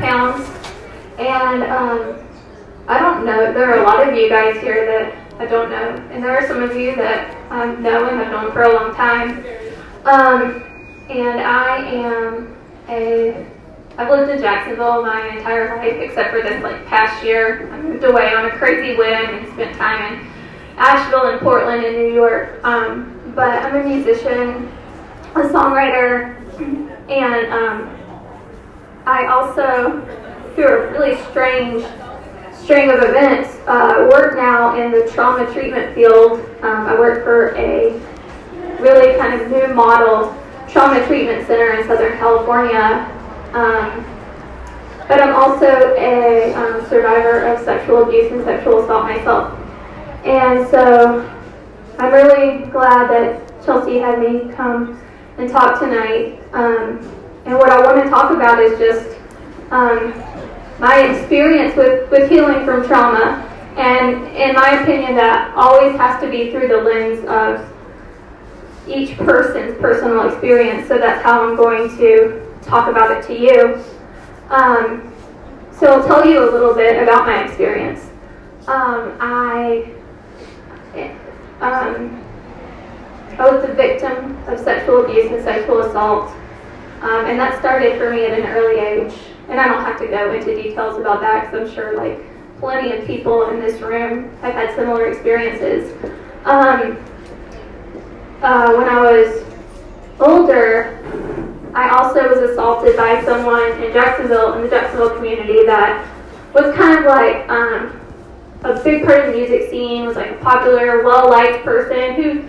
pounds, and I don't know, there are a lot of you guys here that I don't know, and there are some of you that I know and have known for a long time. And I've lived in Jacksonville my entire life, except for this past year. I moved away on a crazy whim and spent time in Asheville and Portland and New York. But I'm a musician, a songwriter, and I also, through a really strange string of events, work now in the trauma treatment field. I work for a really kind of new model trauma treatment center in Southern California. But I'm also a survivor of sexual abuse and sexual assault myself. And so I'm really glad that Chelsea had me come and talk tonight. And what I want to talk about is just my experience with healing from trauma. And in my opinion, that always has to be through the lens of each person's personal experience. So that's how I'm going to talk about it to you. So I'll tell you a little bit about my experience. I was the victim of sexual abuse and sexual assault, and that started for me at an early age. And I don't have to go into details about that because I'm sure plenty of people in this room have had similar experiences. When I was older, I also was assaulted by someone in Jacksonville, in the Jacksonville community, that was kind of a big part of the music scene, was a popular, well-liked person who,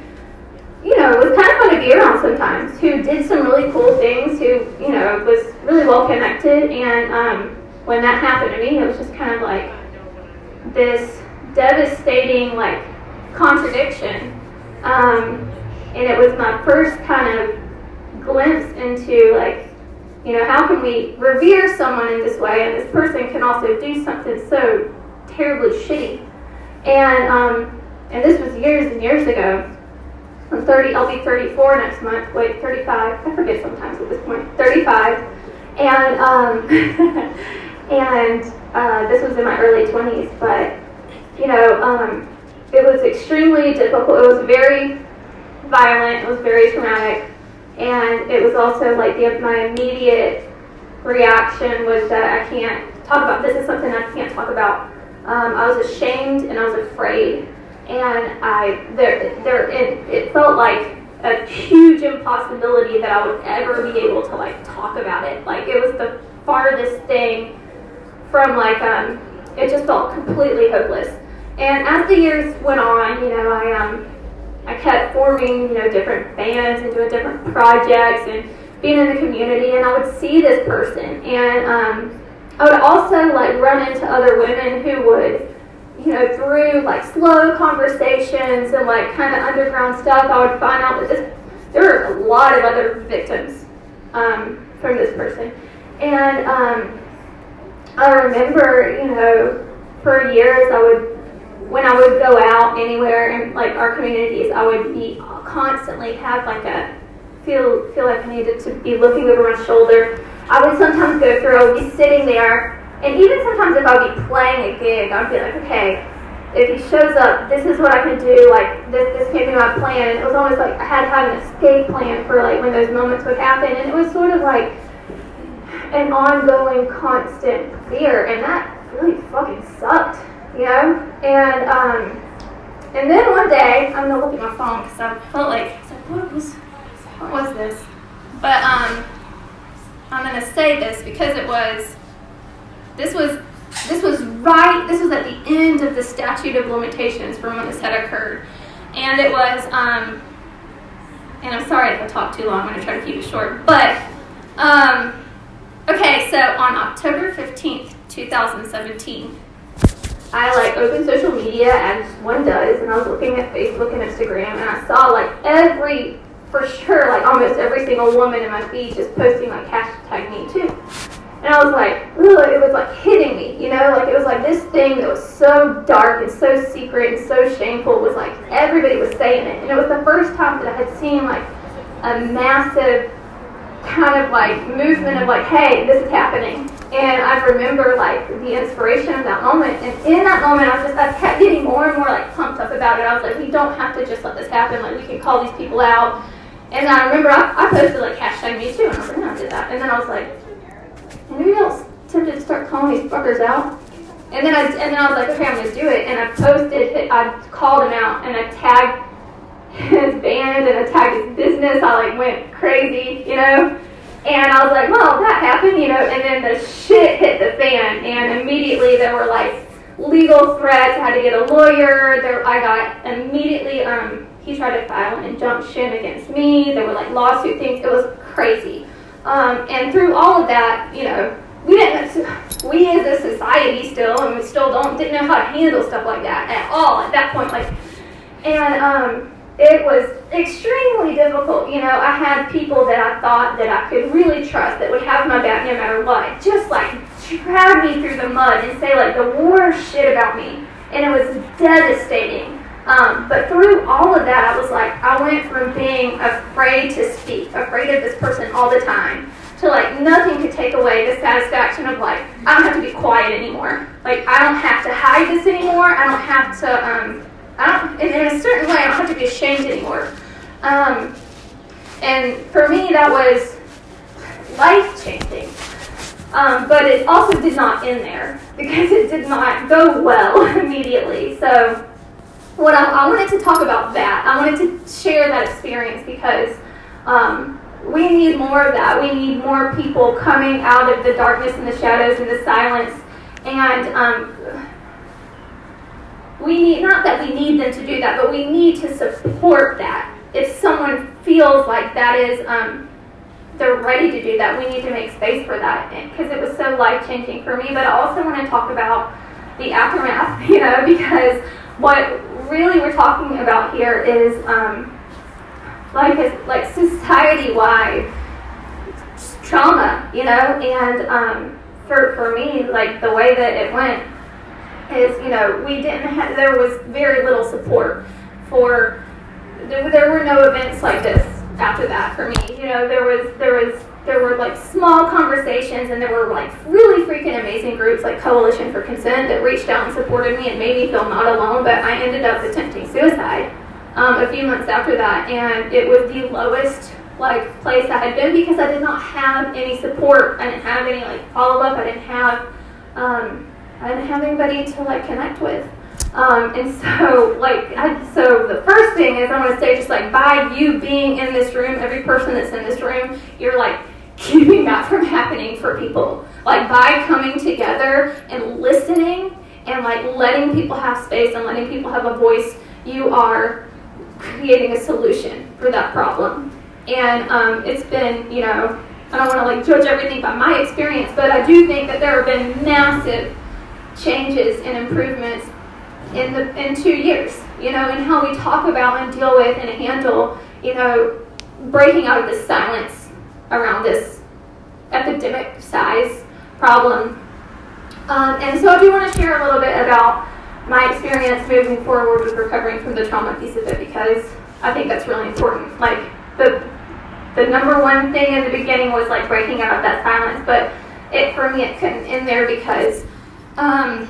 was kind of fun to be around sometimes, who did some really cool things, who, was really well-connected, and when that happened to me, it was just kind of this devastating, contradiction, and it was my first kind of glimpse into how can we revere someone in this way, and this person can also do something so terribly shitty. And this was years and years ago. I'm 30, I'll be 34 next month. Wait, 35. I forget sometimes at this point. 35. And this was in my early 20s, but it was extremely difficult. It was very violent. It was very traumatic. And it was also my immediate reaction was that I can't talk about, this is something I can't talk about. I was ashamed and I was afraid, and it felt like a huge impossibility that I would ever be able to talk about it. It was the farthest thing from it just felt completely hopeless. And as the years went on, I kept forming, different bands and doing different projects and being in the community, and I would see this person, and I would also run into other women who would, through slow conversations and kind of underground stuff, I would find out that there were a lot of other victims from this person. And I remember, for years when I would go out anywhere in our communities, I would be constantly have feel like I needed to be looking over my shoulder. I would sometimes go through, I would be sitting there, and even sometimes if I would be playing a gig, I would be okay, if he shows up, this is what I can do, this can't be my plan. And it was almost I had to have an escape plan for when those moments would happen, and it was sort of an ongoing, constant fear, and that really fucking sucked, And then one day, I'm gonna look at my phone because I felt what was this? But I'm gonna say this because this was at the end of the statute of limitations from when this had occurred, and it was and I'm sorry if I talk too long. I'm gonna try to keep it short, but okay, so on October 15th, 2017. I opened social media as one does, and I was looking at Facebook and Instagram, and I saw almost every single woman in my feed just posting hashtag me too. And I was ugh, it was hitting me, it was this thing that was so dark and so secret and so shameful was everybody was saying it. And it was the first time that I had seen a massive kind of like movement of like, hey, this is happening. And I remember like the inspiration of that moment. And in that moment, I kept getting more and more like pumped up about it. I was like, we don't have to just let this happen. Like, we can call these people out. And I remember I posted like #MeToo, and I was like, no, I did that. And then I was like, maybe I was tempted to start calling these fuckers out. And then I was like, okay, I'm gonna do it. And I posted, I called him out, and I tagged his band, and I tagged his business. I like went crazy, you know. And I was like, well, that happened, you know. And then the shit hit the fan, and immediately there were like legal threats. I had to get a lawyer. I got immediately. He tried to file an injunction against me. There were like lawsuit things. It was crazy. And through all of that, you know, we as a society still, and we still didn't know how to handle stuff like that at all at that point. And it was extremely difficult. You know, I had people that I thought that I could really trust, that would have my back no matter what, just like drag me through the mud and say like the worst shit about me. And it was devastating. But through all of that, I was like, I went from being afraid to speak, afraid of this person all the time, to like nothing could take away the satisfaction of like, I don't have to be quiet anymore. Like, I don't have to hide this anymore. I don't have to, in a certain way, I don't have to be ashamed anymore. And for me, that was life-changing. But it also did not end there, because it did not go well immediately. So what I wanted to talk about that. I wanted to share that experience because we need more of that. We need more people coming out of the darkness and the shadows and the silence. And we need, not that we need them to do that, but we need to support that. If someone feels like that is, they're ready to do that, we need to make space for that, because it was so life-changing for me. But I also want to talk about the aftermath, you know, because what really we're talking about here is like society-wide trauma, you know. And for me, like the way that it went is, you know, there was very little support for. There were no events like this after that for me. You know, there were like small conversations, and there were like really freaking amazing groups like Coalition for Consent that reached out and supported me and made me feel not alone. But I ended up attempting suicide a few months after that, and it was the lowest like place I had been, because I did not have any support. I didn't have any like follow up. I didn't have anybody to like connect with. And so the first thing is, I want to say, just like by you being in this room, every person that's in this room, you're like keeping that from happening for people. Like by coming together and listening and like letting people have space and letting people have a voice, you are creating a solution for that problem. And it's been, you know, I don't want to like judge everything by my experience, but I do think that there have been massive changes and improvements in 2 years, you know, in how we talk about and deal with and handle, you know, breaking out of this silence around this epidemic size problem. And so I do want to share a little bit about my experience moving forward with recovering from the trauma piece of it, because I think that's really important. Like the number one thing in the beginning was like breaking out of that silence, but for me it couldn't end there, because I'm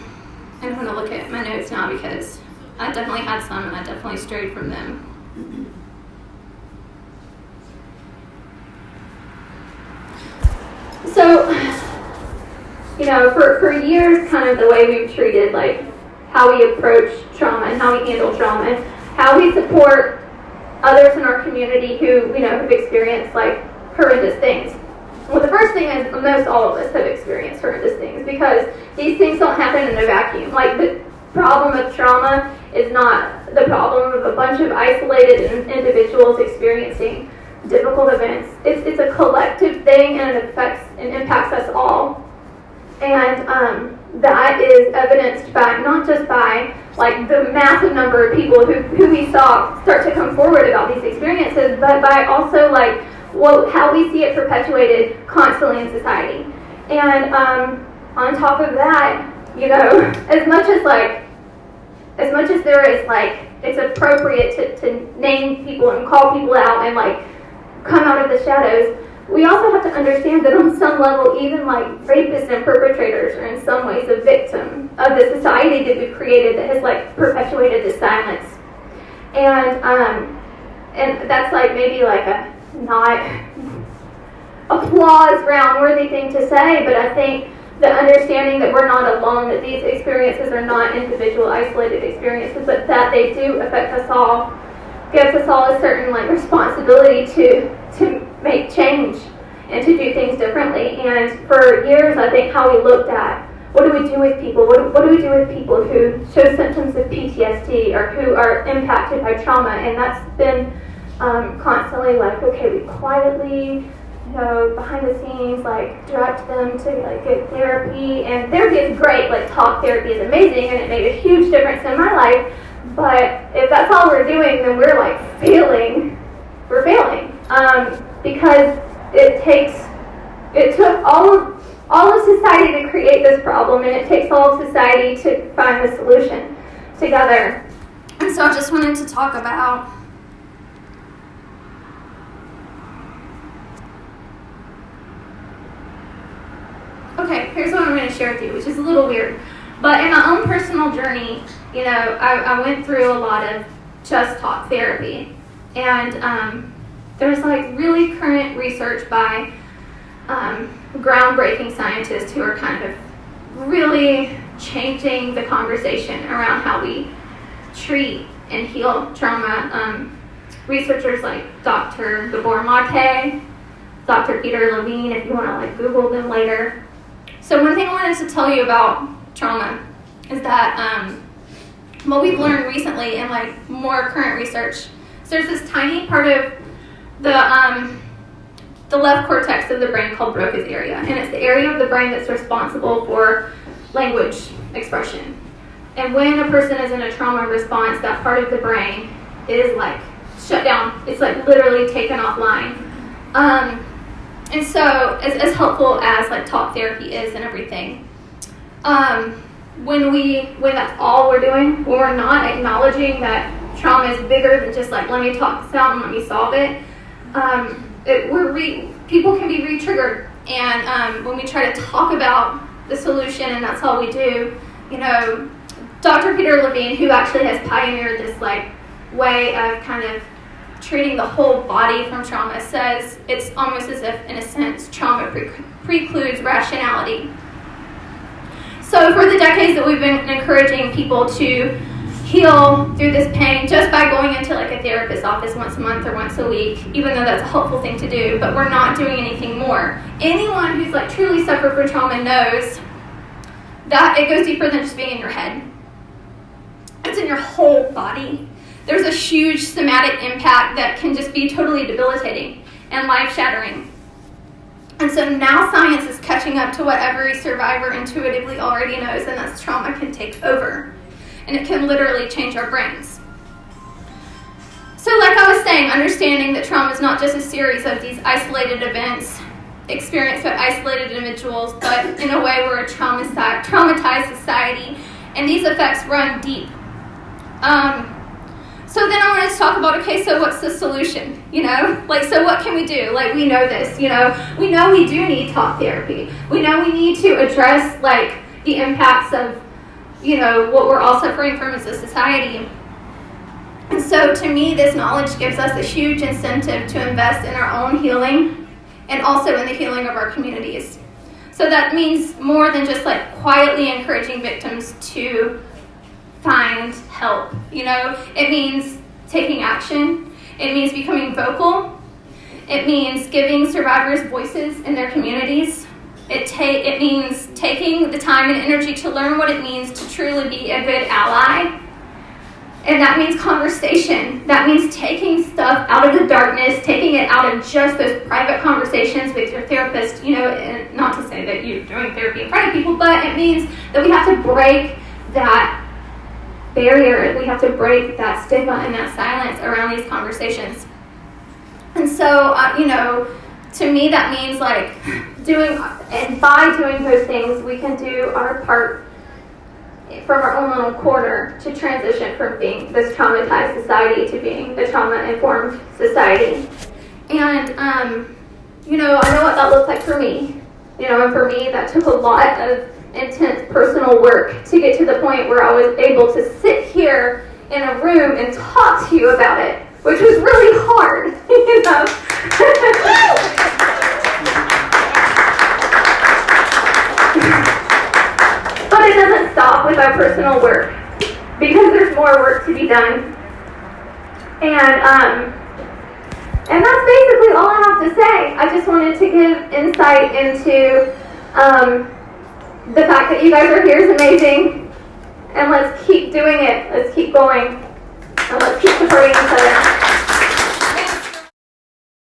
going to look at my notes now, because I definitely had some and I definitely strayed from them. So, you know, for years, kind of the way we've treated, like, how we approach trauma and how we handle trauma and how we support others in our community who, you know, have experienced, like, horrendous things. Well, the first thing is, most all of us have experienced horrendous things, because these things don't happen in a vacuum. Like, the problem of trauma is not the problem of a bunch of isolated individuals experiencing difficult events. It's a collective thing, and it affects and impacts us all. And that is evidenced by, not just by like the massive number of people who we saw start to come forward about these experiences, but by also like how we see it perpetuated constantly in society. And on top of that, you know, as much as there is like, it's appropriate to name people and call people out and like come out of the shadows, we also have to understand that on some level, even like rapists and perpetrators are in some ways a victim of the society that we've created that has like perpetuated this silence. And that's like maybe like a not applause round worthy thing to say, but I think the understanding that we're not alone, that these experiences are not individual isolated experiences, but that they do affect us all, gives us all a certain like responsibility to make change and to do things differently. And for years, I think how we looked at what do we do with people? What do we do with people who show symptoms of PTSD or who are impacted by trauma? And that's been constantly like, okay, we quietly, behind the scenes, like direct them to like get therapy. And therapy is great. Like talk therapy is amazing, and it made a huge difference in my life. But if that's all we're doing, then we're like failing. We're failing because it took all of society to create this problem, and it takes all of society to find the solution together. And so I just wanted to talk about here's what I'm going to share with you, which is a little weird. But in my own personal journey, I went through a lot of just talk therapy. And there's like really current research by groundbreaking scientists who are kind of really changing the conversation around how we treat and heal trauma. Researchers like Dr. Gabor Mate, Dr. Peter Levine, if you want to like Google them later. So one thing I wanted to tell you about trauma is that what we've learned recently in like more current research, so there's this tiny part of the left cortex of the brain called Broca's area, and it's the area of the brain that's responsible for language expression. And when a person is in a trauma response, that part of the brain is like shut down. It's like literally taken offline. And so as helpful as like talk therapy is and everything, when that's all we're doing, when we're not acknowledging that trauma is bigger than just like, let me talk this out and let me solve it, people can be re-triggered. And when we try to talk about the solution, and that's all we do, Dr. Peter Levine, who actually has pioneered this like way of kind of treating the whole body from trauma, says it's almost as if, in a sense, trauma precludes rationality. So for the decades that we've been encouraging people to heal through this pain just by going into like a therapist's office once a month or once a week, even though that's a helpful thing to do, but we're not doing anything more. Anyone who's like truly suffered from trauma knows that it goes deeper than just being in your head. It's in your whole body. There's a huge somatic impact that can just be totally debilitating and life-shattering. And so now science is catching up to what every survivor intuitively already knows, and that's trauma can take over. And it can literally change our brains. So like I was saying, understanding that trauma is not just a series of these isolated events experienced by isolated individuals, but in a way we're a traumatized society, and these effects run deep. So then I wanted to talk about, okay, so what's the solution? So what can we do? Like, we know this, we know we do need talk therapy. We know we need to address, like, the impacts of, what we're all suffering from as a society. And so to me, this knowledge gives us a huge incentive to invest in our own healing and also in the healing of our communities. So that means more than just, like, quietly encouraging victims to find help. It means taking action. It means becoming vocal. It means giving survivors voices in their communities. It means taking the time and energy to learn what it means to truly be a good ally. And that means conversation. That means taking stuff out of the darkness, taking it out of just those private conversations with your therapist, and not to say that you're doing therapy in front of people, but it means that we have to break that barrier. We have to break that stigma and that silence around these conversations. And so, to me that means like by doing those things, we can do our part from our own little corner to transition from being this traumatized society to being the trauma-informed society. And I know what that looked like for me. And for me, that took a lot of intense personal work to get to the point where I was able to sit here in a room and talk to you about it, which was really hard, But it doesn't stop with our personal work, because there's more work to be done. And that's basically all I have to say. I just wanted to give insight into the fact that you guys are here is amazing. And let's keep doing it. Let's keep going. And let's keep supporting each other.